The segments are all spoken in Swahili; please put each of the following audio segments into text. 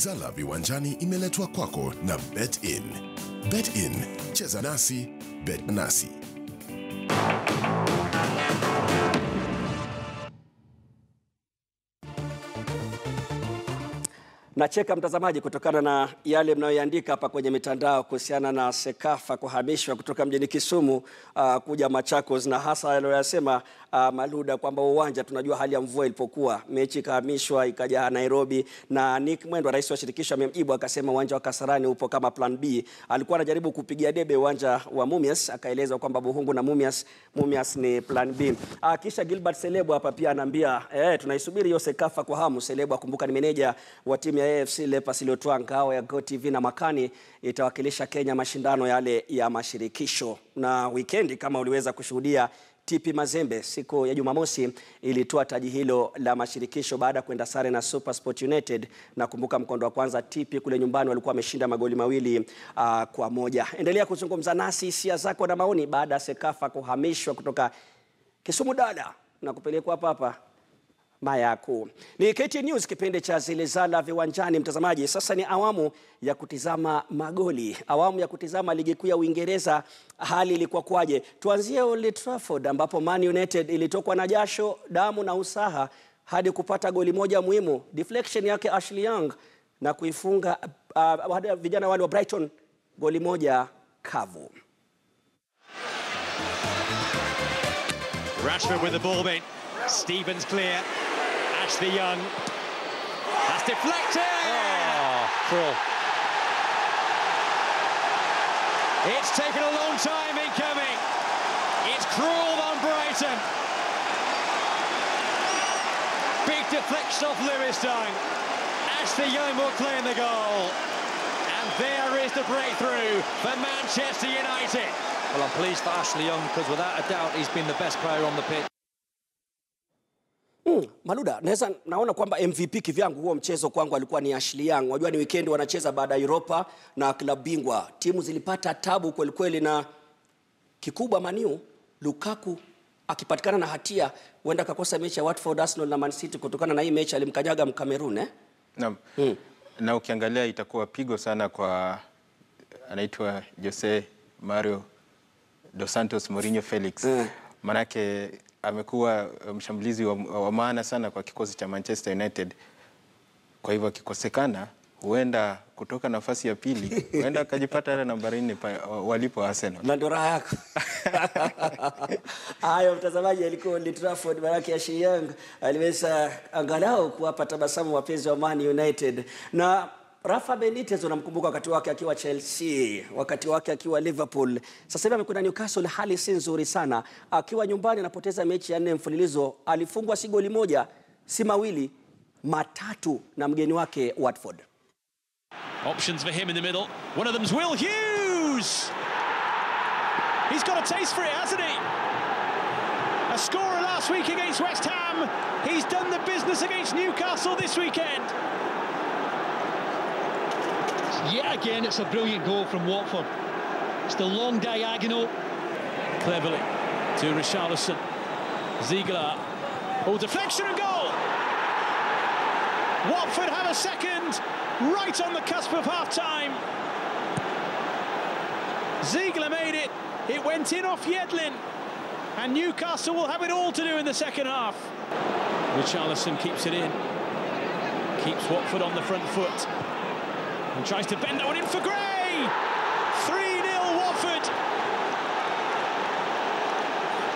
Zilizala viwanjani imeletwa kwako na Bet-in. Bet-in, cheza nasi, bet nasi. Nacheka mtazamaji kutokana na yale mnayoandika hapa kwenye mitandao kuhusiana na Sekafa kuhamishwa kutoka mjini Kisumu kuja Machakos, na hasa aliyosema Maluda kwamba uwanja tunajua hali ya mvua ilipokuwa, mechi ikahamishwa ikaja Nairobi, na Nick Mwendwa rais wa shirikisho amemjibu akasema uwanja wa Kasarani upo kama plan B. Alikuwa anajaribu kupigia debe uwanja wa Mumias, akaeleza kwamba Buhungu na Mumias ni plan B. Kisha Gilbert Selebo hapa pia anaambia tunaisubiri hiyo Sekafa kwa hamu. Selebo akumbuka ni meneja wa timu ya AFC Leopards iliyotoa ngao ya GoTV na makani itawakilisha Kenya mashindano yale ya mashirikisho. Na weekendi kama uliweza kushuhudia, TP Mazembe siku ya Jumamosi ilitoa taji hilo la mashirikisho baada ya kwenda sare na SuperSport United. Na kumbuka mkondo wa kwanza TP kule nyumbani walikuwa wameshinda magoli 2-1. Endelea kuzungumza nasi hisia zako na maoni baada ya Sekafa kuhamishwa kutoka Kisumu dada na kupelekwa hapa Maya Kuu. Ni KT News, kipindi cha Zilizala viwanjani mtazamaji. Sasa ni awamu ya kutizama magoli, awamu ya kutizama ligi kuu ya Uingereza. Hali ilikuwa kwaje? Tuanzie Old Trafford ambapo Man United ilitokwa na jasho, damu na usaha hadi kupata goli moja muhimu, deflection yake Ashley Young, na kuifunga vijana wale wa Brighton goli moja kavu. Rashford with the ball in. Stevens clear. Ashley Young. That's deflected. Oh, cruel. It's taken a long time in coming. It's cruel on Brighton. Big deflection off Lewis Dunk. Ashley Young will claim the goal. And there is the breakthrough for Manchester United. Well, I'm pleased for Ashley Young because without a doubt he's been the best player on the pitch. Maluda, naona kwamba MVP kivyangu huo mchezo kwangu alikuwa ni Ashley Young. Unajua ni weekend wanacheza baada ya Europa na klabu bingwa. Timu zilipata tabu kweli kweli, na kikubwa Maniu Lukaku akipatikana na hatia huenda akakosa mechi ya Watford, Arsenal na Man City kutokana na hii mechi alimkanyaga Mkamerun Naam. Na ukiangalia itakuwa pigo sana kwa anaitwa Jose Mario dos Santos Mourinho Felix. Manake amekuwa mshambulizi wa maana sana kwa kikosi cha Manchester United. Kwa hivyo akikosekana huenda kutoka nafasi ya pili huenda akajipata ile nambari 4 walipo Arsenal. Na ndo raha yako. Hayo mtazamaji, alikuwa Old Trafford, baraka ya Ashley Young aliweza angalau kuwapa tabasamu wapenzi wa Man United. Na Rafa Benitez unamkumbuka wakati wake akiwa Chelsea, wakati wake akiwa Liverpool. Sasa hivi amekwenda Newcastle, hali si nzuri sana. Akiwa nyumbani anapoteza mechi ya 4 mfululizo, alifungwa si goli moja, si mawili, matatu na mgeni wake Watford. Options for him in the middle. One of them's Will Hughes. He's got a taste for it, hasn't he? A scorer last week against West Ham. He's done the business against Newcastle this weekend. Yet again, it's a brilliant goal from Watford. It's the long diagonal. Cleverly to Richarlison. Zilizala. Oh, deflection and goal! Watford have a second, right on the cusp of half-time. Zilizala made it. It went in off Yedlin. And Newcastle will have it all to do in the second half. Richarlison keeps it in. Keeps Watford on the front foot. And tries to bend that one in for Gray. 3-0 Watford.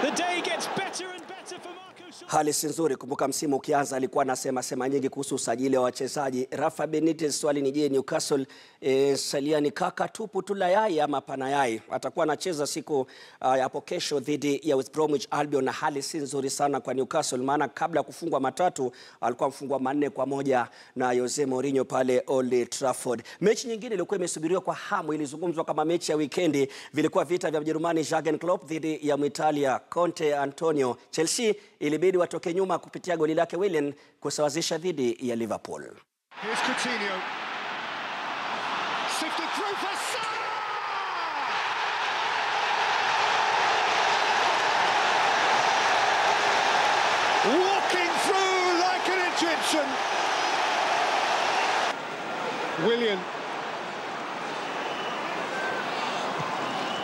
The day gets better and better for Marco. Hali si nzuri. Kumbuka msimu ukianza alikuwa anasema nyingi kuhusu usajili wa wachezaji. Rafa Benitez, swali ni je, Newcastle salia ni kaka tupu tu la yai ama pana yai? Atakuwa anacheza siku hapo kesho dhidi ya West Bromwich Albion, na hali si nzuri sana kwa Newcastle, maana kabla ya kufungwa matatu alikuwa mfungwa 4-1 na Jose Mourinho pale Old Trafford. Mechi nyingine ilikuwa imesubiriwa kwa hamu, ilizungumzwa kama mechi ya weekendi, vilikuwa vita vya Mjerumani Jurgen Klopp dhidi ya Mwitalia Conte Antonio. Chelsea ilibidi watoke nyuma kupitia goli lake Willian kusawazisha dhidi ya Liverpool. Here's Coutinho. Sifted through for Salah! Walking through like an Egyptian.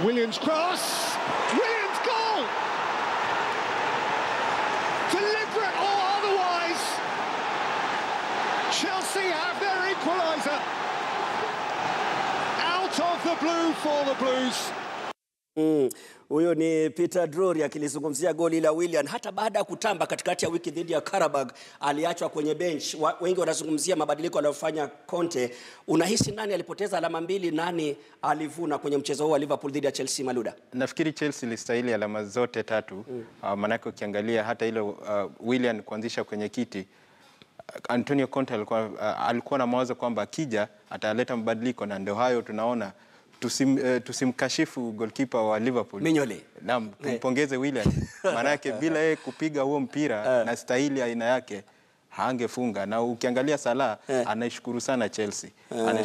Willian's cross. Willian's goal. Deliberate or otherwise, Chelsea have their equaliser. Out of the blue for the Blues. Huyo ni Peter Drury akilizungumzia goli la Willian. Hata baada ya kutamba katikati ya wiki dhidi ya Karabag aliachwa kwenye bench. Wengi wanazungumzia mabadiliko aliyofanya Conte. Unahisi nani alipoteza alama mbili, nani alivuna kwenye mchezo huo wa Liverpool dhidi ya Chelsea, Maluda? Nafikiri Chelsea ilistahili alama zote tatu. Manake ukiangalia hata ile Willian kuanzisha kwenye kiti, Antonio Conte alikuwa na mawazo kwamba akija ataleta mabadiliko, na ndio hayo tunaona. Tusimkashifu goalkeeper wa Liverpool. Minyole. Naam, tumpongeze Willian. Manake bila yeye kupiga huo mpira na stahili aina yake haangefunga. Na ukiangalia Salah anaishukuru sana Chelsea.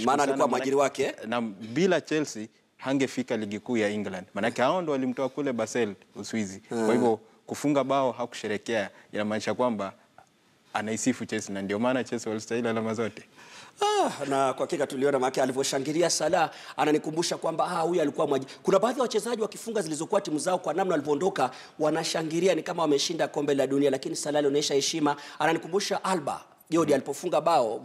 Maana alikuwa mwajiri wake. Na bila Chelsea hangefika ligi kuu ya England. Manake hao ndio walimtoa kule Basel, Uswizi. Kwa hivyo kufunga bao hakusherekea, inamaanisha kwamba anaisifu Chelsea, na ndio maana Chelsea walistahili alama zote. Na kwa hakika tuliona maki alivyoshangilia Salah, ananikumbusha kwamba huyu alikuwa mwajiri. Kuna baadhi ya wachezaji wakifunga zilizokuwa timu zao, kwa namna walivyoondoka wanashangilia ni kama wameshinda kombe la dunia, lakini Salah alionyesha heshima. Ananikumbusha Alba Jodi alipofunga bao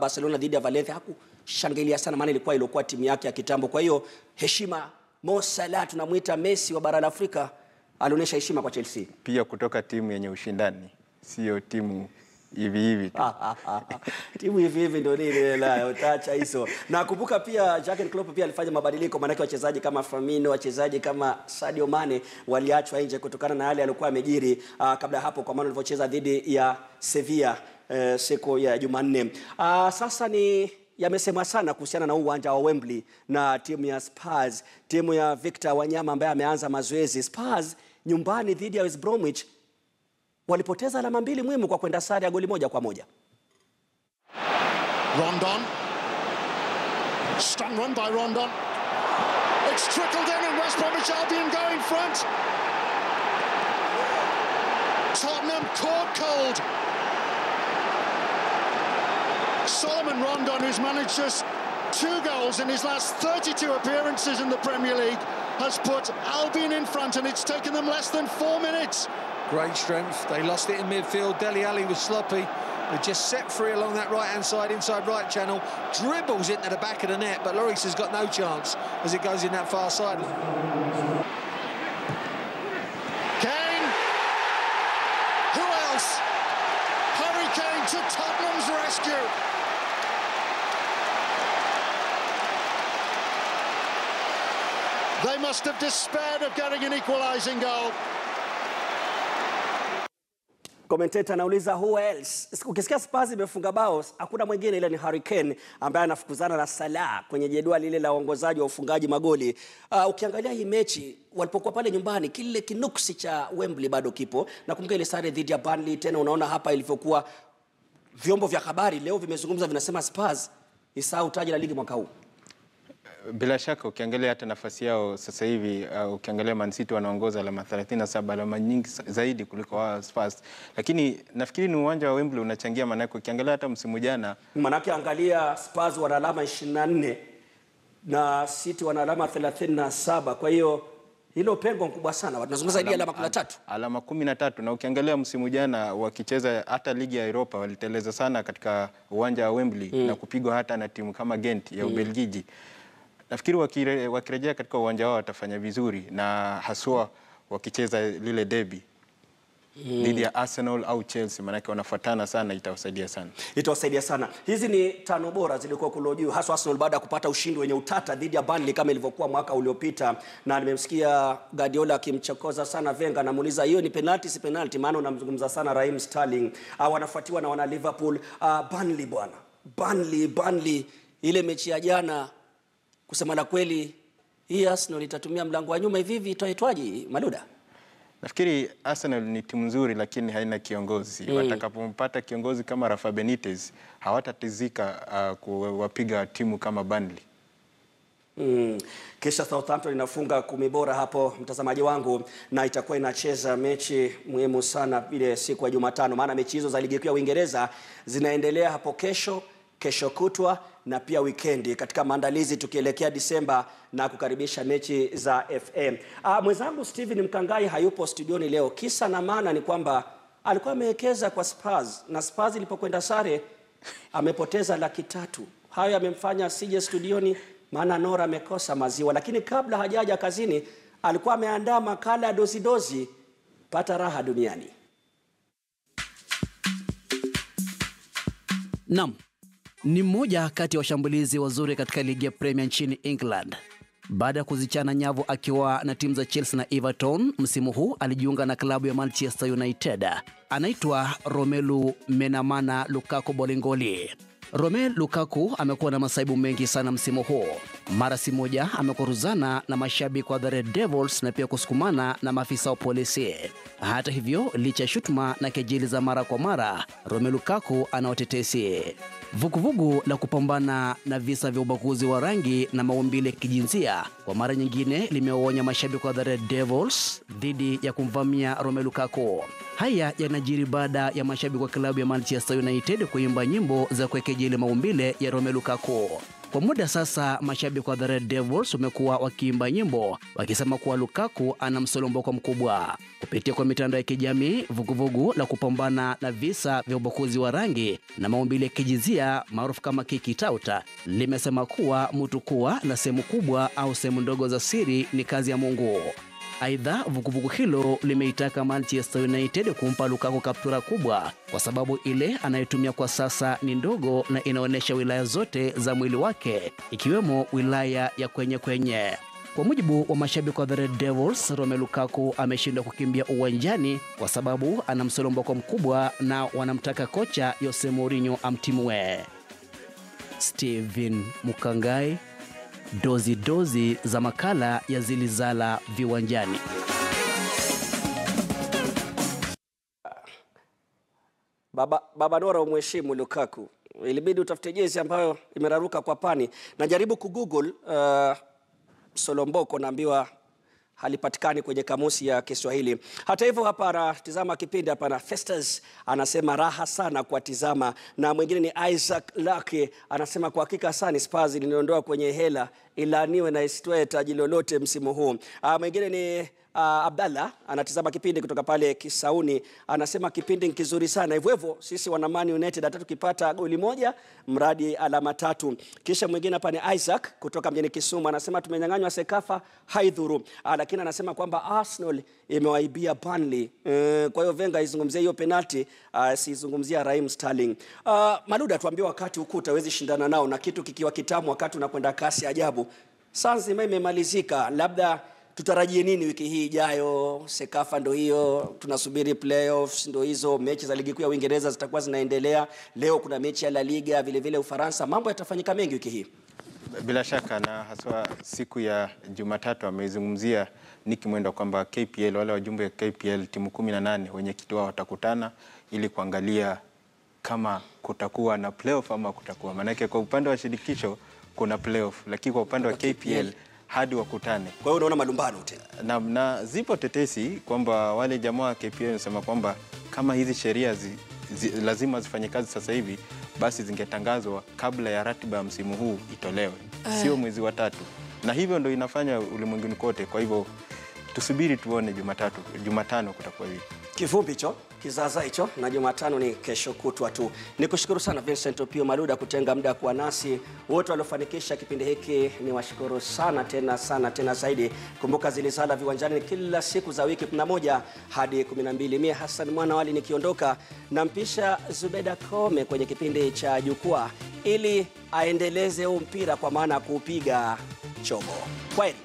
Barcelona dhidi ya Valencia, hakushangilia sana, maana ilikuwa timu yake ya kitambo. Kwa hiyo heshima. Mo Salah tunamuita Messi wa bara la Afrika, alionyesha heshima kwa Chelsea. Pia kutoka timu yenye ushindani, sio timu hivi tu. Timu hivi ndio nini la utaacha hizo. Na kumbuka pia Jurgen Klopp pia alifanya mabadiliko, maana wachezaji kama Firmino, wachezaji kama Sadio Mane waliachwa nje kutokana na hali alikuwa amejiri kabla hapo, kwa maana alivyocheza dhidi ya Sevilla siku ya Jumanne. Sasa ni yamesemwa sana kuhusiana na uwanja wa Wembley na timu ya Spurs, timu ya Victor Wanyama ambaye ameanza mazoezi. Spurs nyumbani dhidi ya West Bromwich walipoteza alama mbili muhimu kwa kwenda sare ya goli 1-1. Rondon. Strong run by Rondon. It's trickled in and West Bromwich Albion go in front. Tottenham caught cold. Solomon Rondon, who's managed just 2 goals in his last 32 appearances in the Premier League, has put Albion in front, and it's taken them less than 4 minutes. Great strength. They lost it in midfield. Dele Alli was sloppy. They just set free along that right-hand side, inside right channel. Dribbles into the back of the net, but Lloris has got no chance as it goes in that far side. Kane. Who else? Harry Kane to Tottenham's rescue. They must have despaired of getting an equalising goal. Commentator anauliza who else. Ukisikia Spurs imefunga bao, hakuna mwingine ila ni Harry Kane ambaye anafukuzana na Salah kwenye jedwali lile la uongozaji wa ufungaji magoli. Ukiangalia hii mechi walipokuwa pale nyumbani, kile kinuksi cha Wembley bado kipo. Na kumbuka ile sare dhidi ya Burnley, tena unaona hapa ilivyokuwa. Vyombo vya habari leo vimezungumza, vinasema Spurs isahau taji la ligi mwaka huu. Bila shaka ukiangalia hata nafasi yao sasa hivi, ukiangalia Man City wanaongoza alama 37, alama nyingi zaidi kuliko wao Spurs. Lakini nafikiri ni uwanja wa Wembley unachangia, maana ukiangalia hata msimu jana, manake angalia Spurs wana alama 24 na City wana alama 37. Kwa hiyo hilo pengo kubwa sana. Tunazungumza zaidi alama 13. Alama 13, na ukiangalia msimu jana wakicheza hata ligi ya Europa waliteleza sana katika uwanja wa Wembley na kupigwa hata na timu kama Ghent ya Ubelgiji. Nafikiri wakirejea katika uwanja wao watafanya vizuri, na haswa wakicheza lile derby dhidi ya Arsenal au Chelsea, maana wanafuatana sana, itawasaidia sana. Itawasaidia sana. Hizi ni 5 bora zilikuwa kule juu, hasa Arsenal baada ya kupata ushindi wenye utata dhidi ya Burnley kama ilivyokuwa mwaka uliopita. Na nimemsikia Guardiola akimchokoza sana Wenger, anamuuliza hiyo ni penalty si penalty, maana unamzungumza sana Raheem Sterling. Wanafuatiwa na wana Liverpool. Burnley bwana. Burnley ile mechi ya jana, kusema la kweli, hii Arsenal itatumia mlango wa nyuma hivi itaitwaje, Maluda? Nafikiri Arsenal ni timu nzuri lakini haina kiongozi. Watakapompata kiongozi kama Rafa Benitez, hawatatizika kuwapiga timu kama Burnley. Kisha Southampton inafunga 10 bora hapo, mtazamaji wangu, na itakuwa inacheza mechi muhimu sana ile siku ya Jumatano, maana mechi hizo za Ligi Kuu ya Uingereza zinaendelea hapo kesho kutwa na pia wikendi katika maandalizi tukielekea Disemba na kukaribisha mechi za FA. Mwenzangu Steven Mkangai hayupo studioni leo. Kisa na maana ni kwamba alikuwa amewekeza kwa Spurs na Spurs ilipokwenda sare amepoteza $300,000. Hayo yamemfanya asije studioni maana Nora amekosa maziwa, lakini kabla hajaja kazini alikuwa ameandaa makala ya dozi pata raha duniani. Naam, ni mmoja kati ya washambulizi wazuri katika ligi ya Premier nchini England. Baada ya kuzichana nyavu akiwa na timu za Chelsea na Everton, msimu huu alijiunga na klabu ya Manchester United. Anaitwa Romelu Menamana Lukaku Bolingoli. Romelu Lukaku amekuwa na masaibu mengi sana msimu huu. Mara si moja amekoruzana na mashabiki wa The Red Devils na pia kusukumana na maafisa wa polisi. Hata hivyo, licha shutuma na kejeli za mara kwa mara, Romelu Lukaku ana watetezi. Vuguvugu la kupambana na visa vya ubaguzi wa rangi na maumbile ya kijinsia kwa mara nyingine limewaonya mashabiki wa The Red Devils dhidi ya kumvamia Romelu Lukaku. Haya yanajiri baada ya mashabiki wa klabu ya Manchester United kuimba nyimbo za kukejeli maumbile ya Romelu Lukaku. Kwa muda sasa, mashabiki wa The Red Devils wamekuwa wakiimba nyimbo wakisema kuwa Lukaku ana msolomboko mkubwa. Kupitia kwa mitandao ya kijamii, vuguvugu la kupambana na visa vya ubaguzi wa rangi na maumbile ya kijinsia maarufu kama Kikitauta limesema kuwa mtu kuwa na sehemu kubwa au sehemu ndogo za siri ni kazi ya Mungu. Aidha, vuguvugu hilo limeitaka Manchester United kumpa Lukaku kaptura kubwa kwa sababu ile anayotumia kwa sasa ni ndogo na inaonyesha wilaya zote za mwili wake ikiwemo wilaya ya kwenye. Kwa mujibu wa mashabiki wa The Red Devils, Romelu Lukaku ameshindwa kukimbia uwanjani kwa sababu ana msolomboko mkubwa na wanamtaka kocha Jose Mourinho amtimue. Steven Mkangai, dozi za makala ya Zilizala viwanjani. Baba Nora umheshimu Lukaku. Ilibidi utafute jezi ambayo imeraruka kwa pani. Najaribu kugoogle solomboko, naambiwa halipatikani kwenye kamusi ya Kiswahili. Hata hivyo hapa anatizama kipindi hapa na Festus anasema raha sana kuwatizama, na mwingine ni Isaac Lucky anasema kwa hakika sana Spurs iliondoa kwenye hela ilaniwe na isitoe taji lolote msimu huu. Mwingine ni Abdalla anatizama kipindi kutoka pale Kisauni, anasema kipindi kizuri sana. Hivyo sisi wana Man United hata tukipata goli moja mradi alama 3. Kisha mwingine hapa ni Isaac kutoka mjini Kisumu anasema tumenyang'anywa Sekafa haidhuru, lakini anasema kwamba Arsenal imewaibia Burnley. Kwa hiyo Wenger izungumzia hiyo penalty, sizungumzia Raheem Sterling. Maluda tuambie wakati ukuta hawezi shindana nao na kitu kikiwa kitamu wakati unakwenda kasi ajabu. Sanzi imemalizika, labda tutarajie nini wiki hii ijayo? Sekafa ndo hiyo, tunasubiri playoffs ndo hizo, mechi za Ligi Kuu ya Uingereza zitakuwa zinaendelea. Leo kuna mechi ya La Liga, vile vile Ufaransa. Mambo yatafanyika mengi wiki hii. Bila shaka, na haswa siku ya Jumatatu ameizungumzia Nick Mwendo kwamba KPL, wale wajumbe wa KPL timu 18 wenye kituo watakutana ili kuangalia kama kutakuwa na playoff ama kutakuwa. Manake kwa upande wa shirikisho kuna playoff, lakini kwa upande wa KPL hadi wakutane. Kwa hiyo unaona malumbano tena. Na zipo tetesi kwamba wale jamaa wa KPL wanasema kwamba kama hizi sheria lazima zifanye kazi sasa hivi, basi zingetangazwa kabla ya ratiba ya msimu huu itolewe. Sio mwezi wa 3. Na hivyo ndio inafanya ulimwenguni kote. Kwa hivyo tusubiri tuone Jumatano kutakuwa hivi. Kifupi hicho, kizaza hicho, na Jumatano ni kesho kutwa tu. Nikushukuru sana Vincent Opio Maluda kutenga muda kuwa nasi. Wote waliofanikisha kipindi hiki ni washukuru sana tena zaidi. Kumbuka Zilizala viwanjani kila siku za wiki 11 hadi 12. Mimi Hassan Mwana Wali nikiondoka, nampisha Zubeda Kome kwenye kipindi cha Jukwaa ili aendeleze mpira kwa maana kuupiga chobo. Kwaheri.